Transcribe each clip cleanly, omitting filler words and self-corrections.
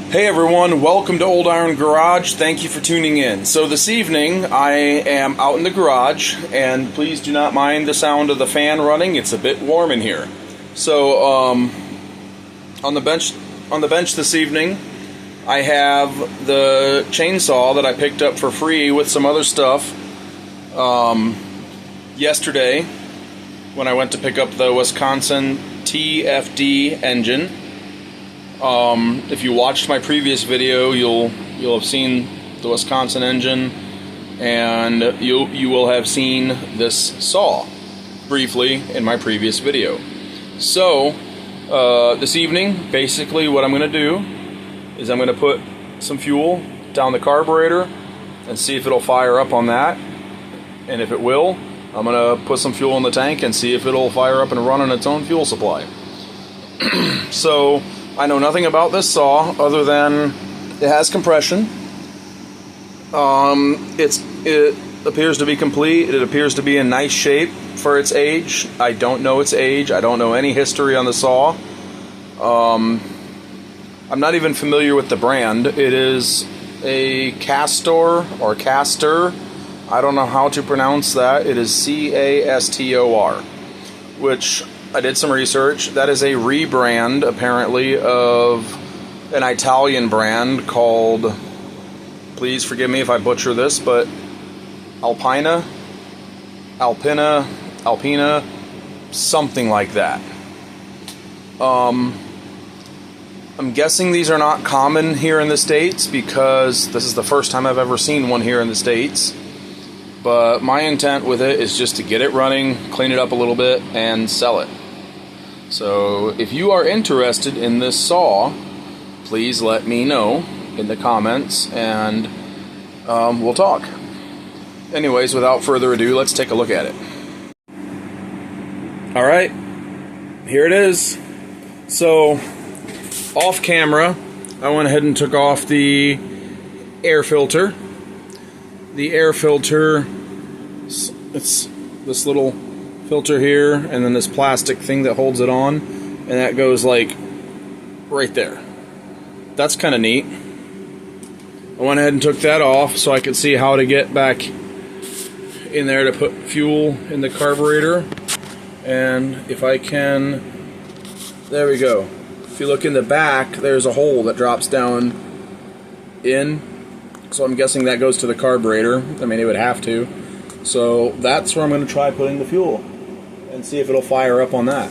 Hey everyone, welcome to Old Iron Garage. Thank you for tuning in. So this evening I am out in the garage, and please do not mind the sound of the fan running. It's a bit warm in here. So on the bench this evening I have the chainsaw that I picked up for free with some other stuff yesterday when I went to pick up the Wisconsin TFD engine. If you watched my previous video, you'll have seen the Wisconsin engine, and you will have seen this saw briefly in my previous video. So this evening, basically what I'm going to do is I'm going to put some fuel down the carburetor and see if it'll fire up on that, and if it will, I'm going to put some fuel in the tank and see if it'll fire up and run on its own fuel supply. So I know nothing about this saw other than it has compression. It appears to be complete. It appears to be in nice shape for its age. I don't know its age. I don't know any history on the saw. I'm not even familiar with the brand. It is a Castor or Castor. I don't know how to pronounce that. It is C-A-S-T-O-R, which I did some research. That is a rebrand, apparently, of an Italian brand called, please forgive me if I butcher this, but Alpina, something like that. I'm guessing these are not common here in the States because this is the first time I've ever seen one here in the States. But my intent with it is just to get it running, clean it up a little bit, and sell it. So if you are interested in this saw, please let me know in the comments, and we'll talk. Anyways, without further ado, let's take a look at it. Alright, here it is. So, off camera, I went ahead and took off the air filter. The air filter, it's this little filter here, and then this plastic thing that holds it on, and that goes like right there. That's kind of neat. I went ahead and took that off so I could see how to get back in there to put fuel in the carburetor. And if I can, there we go. If you look in the back, there's a hole that drops down in, so I'm guessing that goes to the carburetor. I mean, it would have to. So that's where I'm going to try putting the fuel and see if it'll fire up on that.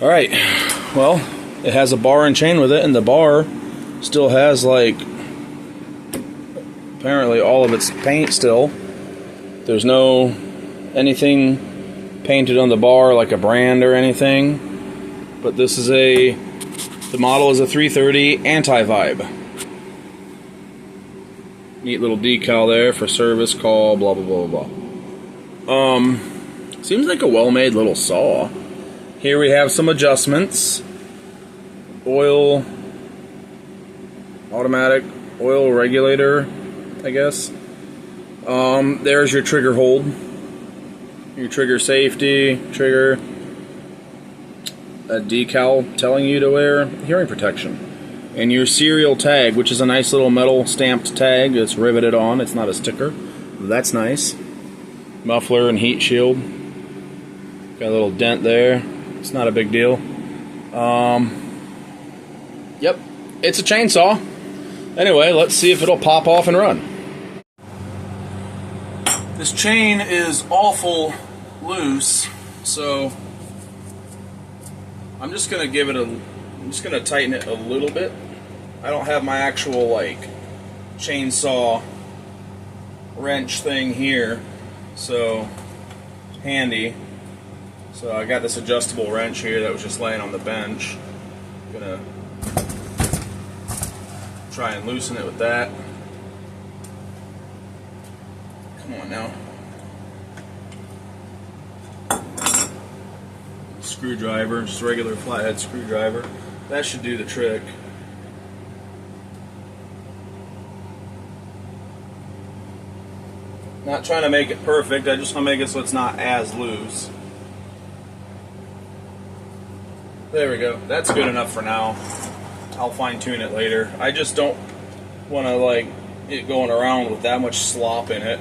Alright, well, it has a bar and chain with it, and the bar still has, like, apparently all of its paint still. There's no anything painted on the bar like a brand or anything. But this is the model is a 330 Antivib. Neat little decal there for service call, blah blah blah blah. Seems like a well-made little saw. Here we have some adjustments. Oil, automatic oil regulator, I guess. There's your trigger hold, your trigger safety, trigger, a decal telling you to wear hearing protection. And your serial tag, which is a nice little metal stamped tag that's riveted on. It's not a sticker. That's nice. Muffler and heat shield. Got a little dent there. It's not a big deal. Yep, it's a chainsaw. Anyway, let's see if it'll pop off and run. This chain is awful loose, so I'm just gonna tighten it a little bit. I don't have my actual, like, chainsaw wrench thing here, so handy. So I got this adjustable wrench here that was just laying on the bench. I'm gonna try and loosen it with that. Come on now. Screwdriver, just a regular flathead screwdriver. That should do the trick. Not trying to make it perfect, I just want to make it so it's not as loose. There we go. That's good enough for now. I'll fine tune it later. I just don't want to like it going around with that much slop in it.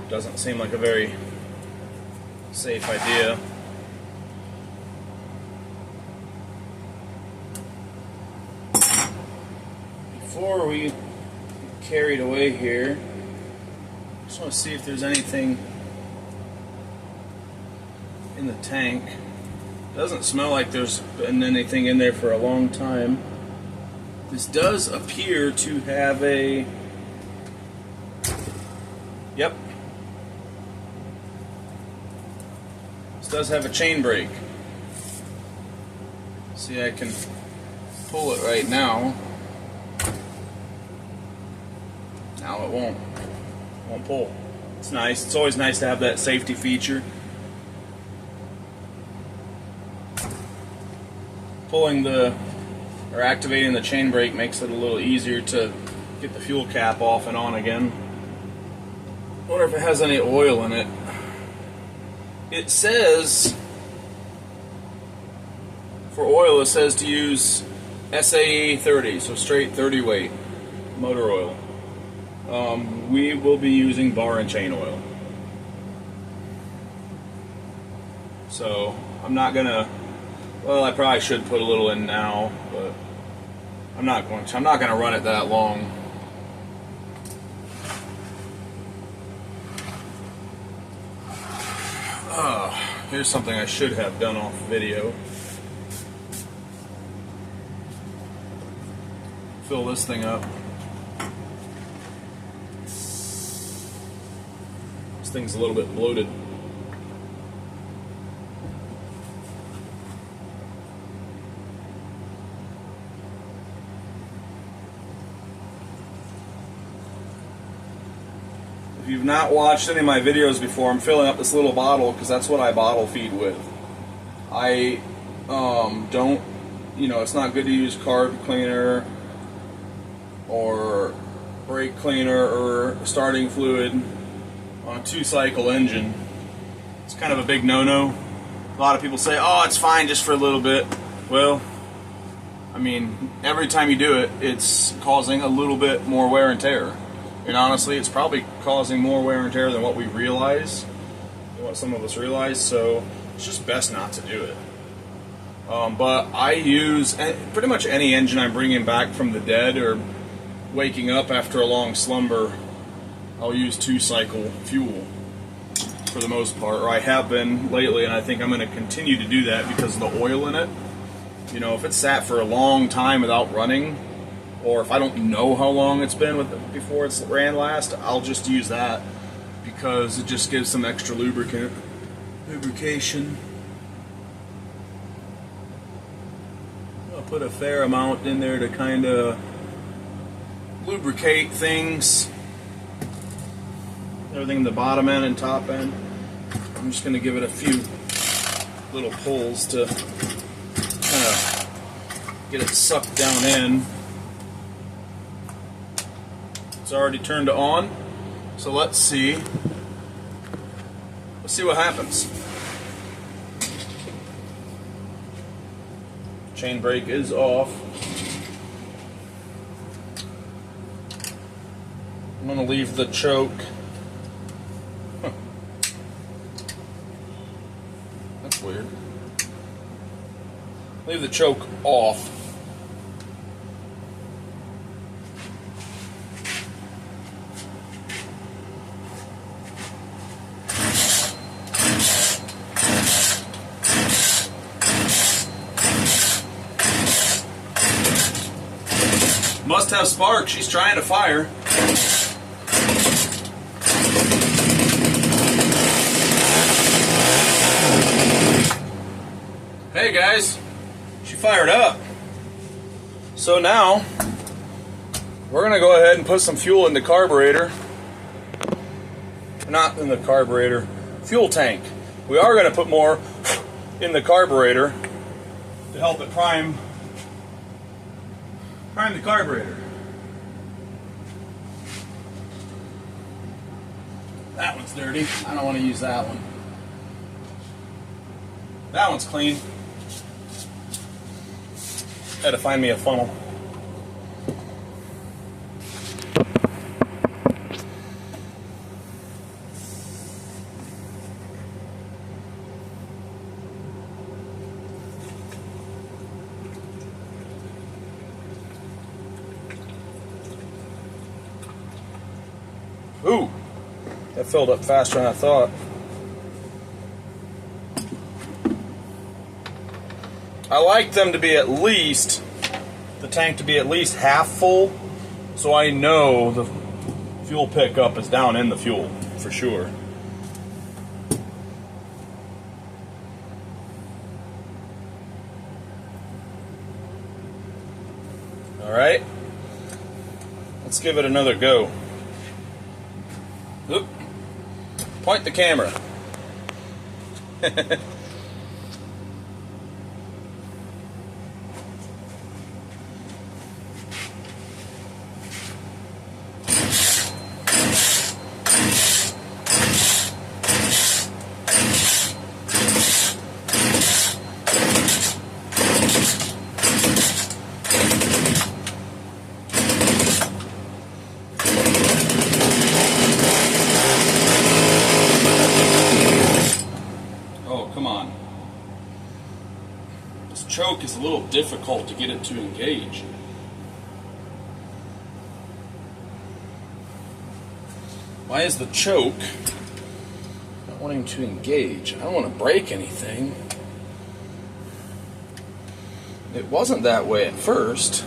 Doesn't seem like a very safe idea. Before we get carried away here, I just want to see if there's anything in the tank. Doesn't smell like there's been anything in there for a long time. This does appear to have a... Yep. This does have a chain brake. See, I can pull it right now. Now it won't pull. It's nice. It's always nice to have that safety feature. Pulling or activating the chain brake makes it a little easier to get the fuel cap off and on again. I wonder if it has any oil in it. It says, for oil, it says to use SAE 30, so straight 30 weight motor oil. We will be using bar and chain oil. So I'm not gonna. Well, I probably should put a little in now, but I'm not going to. I'm not going to run it that long. Here's something I should have done off video. Fill this thing up. This thing's a little bit bloated. If you've not watched any of my videos before, I'm filling up this little bottle because that's what I bottle feed with. I don't, it's not good to use carb cleaner or brake cleaner or starting fluid on a 2-cycle engine. It's kind of a big no-no. A lot of people say, oh, it's fine just for a little bit. Well, I mean, every time you do it, it's causing a little bit more wear and tear. And honestly, it's probably causing more wear and tear than what we realize, than what some of us realize, so it's just best not to do it. But I use pretty much any engine I'm bringing back from the dead or waking up after a long slumber, I'll use 2-cycle fuel for the most part, or I have been lately, and I think I'm going to continue to do that because of the oil in it. If it's sat for a long time without running, or if I don't know how long it's been before it's ran last, I'll just use that because it just gives some extra lubrication. I'll put a fair amount in there to kind of lubricate things. Everything in the bottom end and top end. I'm just going to give it a few little pulls to kind of get it sucked down in. It's already turned on, so let's see what happens. Chain brake is off. I'm going to leave the choke. That's weird. Leave the choke off. Must have spark. She's trying to fire. Hey guys, she fired up. So now we're gonna go ahead and put some fuel in the carburetor. Not in the carburetor, fuel tank. We are gonna put more in the carburetor to help it prime the carburetor. That one's dirty. I don't want to use that one. That one's clean. Had to find me a funnel. Ooh, that filled up faster than I thought. I like them to be at least, the tank to be at least half full, so I know the fuel pickup is down in the fuel, for sure. Alright, let's give it another go. Oop. Point the camera. Choke is a little difficult to get it to engage. Why is the choke not wanting to engage? I don't want to break anything. It wasn't that way at first.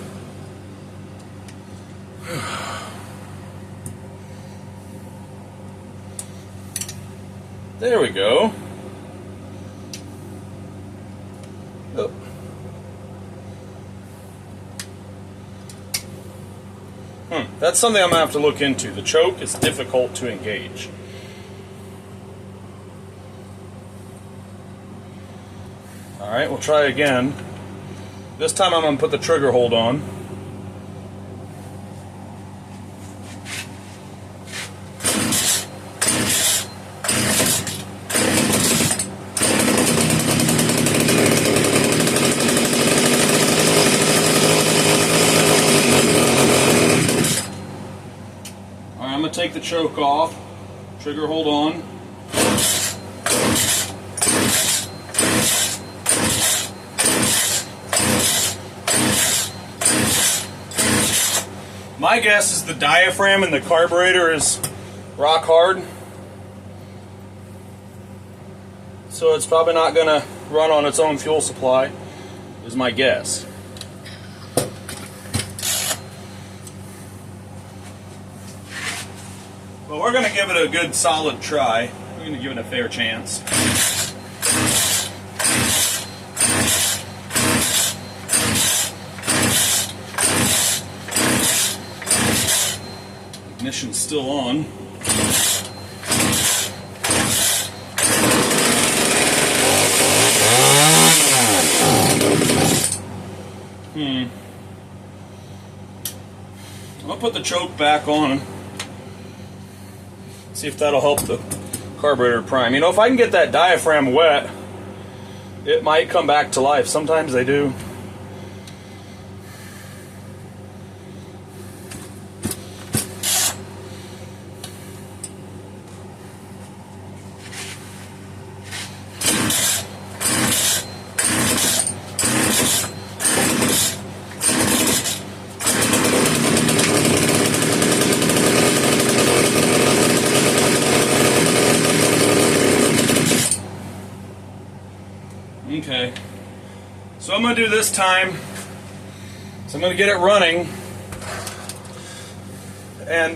There we go. Oh. That's something I'm going to have to look into. The choke is difficult to engage. Alright, we'll try again. This time I'm going to put the trigger hold on. Take the choke off, trigger hold on. My guess is the diaphragm in the carburetor is rock hard, so it's probably not going to run on its own fuel supply, is my guess. But we're going to give it a good solid try. We're going to give it a fair chance. Ignition's still on. I'm going to put the choke back on. See if that'll help the carburetor prime. You know, if I can get that diaphragm wet, it might come back to life. Sometimes they do. Okay, so I'm going to do this time, so I'm going to get it running, and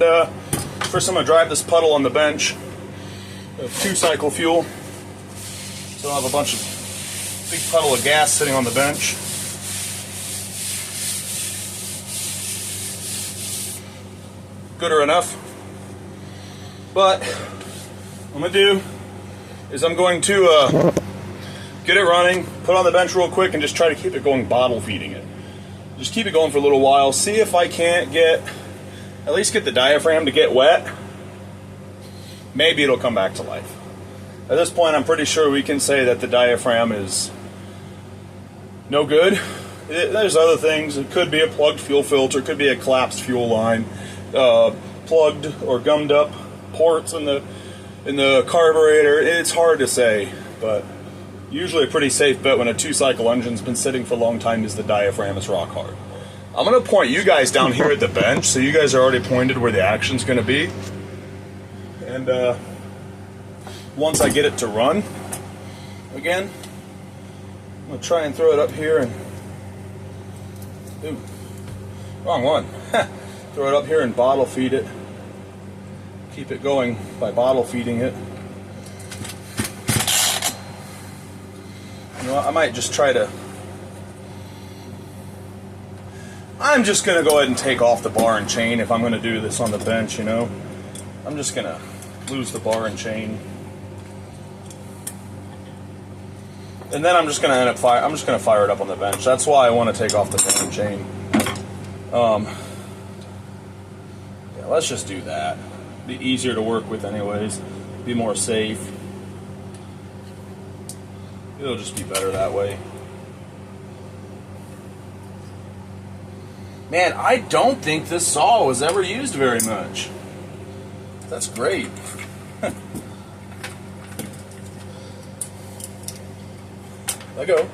first I'm going to drive this puddle on the bench of 2-cycle fuel, so I'll have a bunch of big puddle of gas sitting on the bench. Good or enough, but what I'm going to do is I'm going to get it running, put it on the bench real quick, and just try to keep it going, bottle feeding it. Just keep it going for a little while, see if I can't at least get the diaphragm to get wet. Maybe it'll come back to life. At this point, I'm pretty sure we can say that the diaphragm is no good. There's other things. It could be a plugged fuel filter, it could be a collapsed fuel line, plugged or gummed up ports in the carburetor. It's hard to say, but usually a pretty safe bet when a 2-cycle engine's been sitting for a long time is the diaphragm is rock hard. I'm going to point you guys down here at the bench, so you guys are already pointed where the action's going to be. And once I get it to run again, I'm going to try and throw it up here and... Ooh, wrong one. Throw it up here and bottle feed it. Keep it going by bottle feeding it. You know what, I might just try to... I'm just going to go ahead and take off the bar and chain if I'm going to do this on the bench, you know. I'm just going to lose the bar and chain. And then I'm just going to end up fire it up on the bench. That's why I want to take off the bar and chain. Yeah, let's just do that. Be easier to work with anyways. Be more safe. It'll just be better that way. Man, I don't think this saw was ever used very much. That's great. Let go.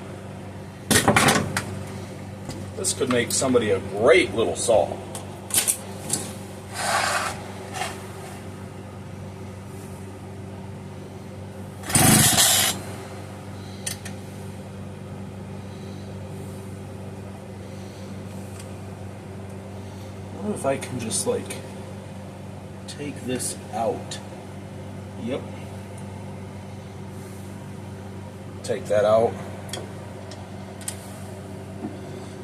This could make somebody a great little saw. I wonder if I can just like take this out. Yep. Take that out.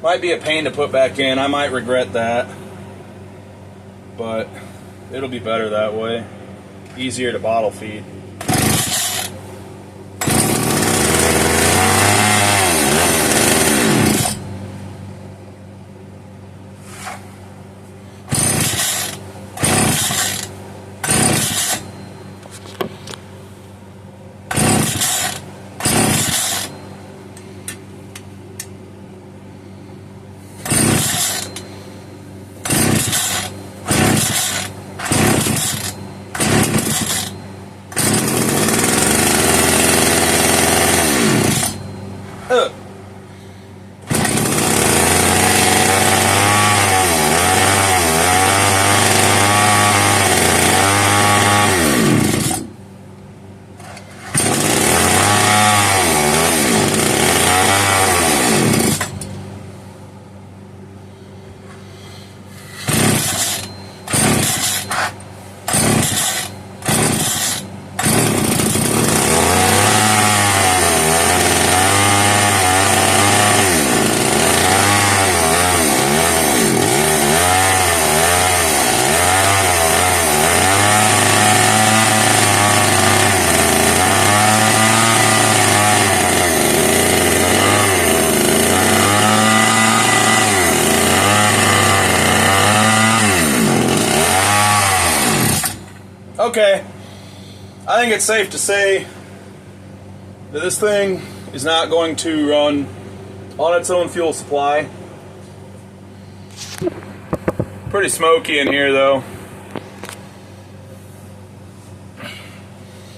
Might be a pain to put back in. I might regret that. But it'll be better that way. Easier to bottle feed. Okay, I think it's safe to say that this thing is not going to run on its own fuel supply. Pretty smoky in here though.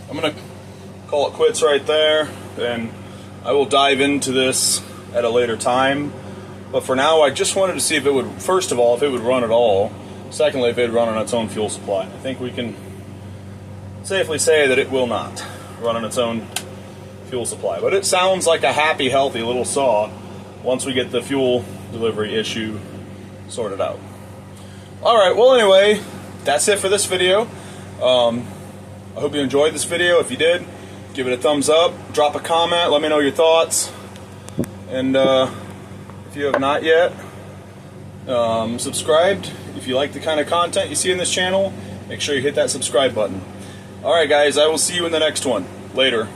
I'm going to call it quits right there, and I will dive into this at a later time. But for now, I just wanted to see if it would, first of all, if it would run at all. Secondly, if it would run on its own fuel supply. I think we can safely say that it will not run on its own fuel supply. But it sounds like a happy, healthy little saw once we get the fuel delivery issue sorted out. Alright, well anyway, that's it for this video. I hope you enjoyed this video. If you did, give it a thumbs up, drop a comment, let me know your thoughts. And if you have not yet, subscribed. If you like the kind of content you see in this channel, make sure you hit that subscribe button. Alright guys, I will see you in the next one. Later.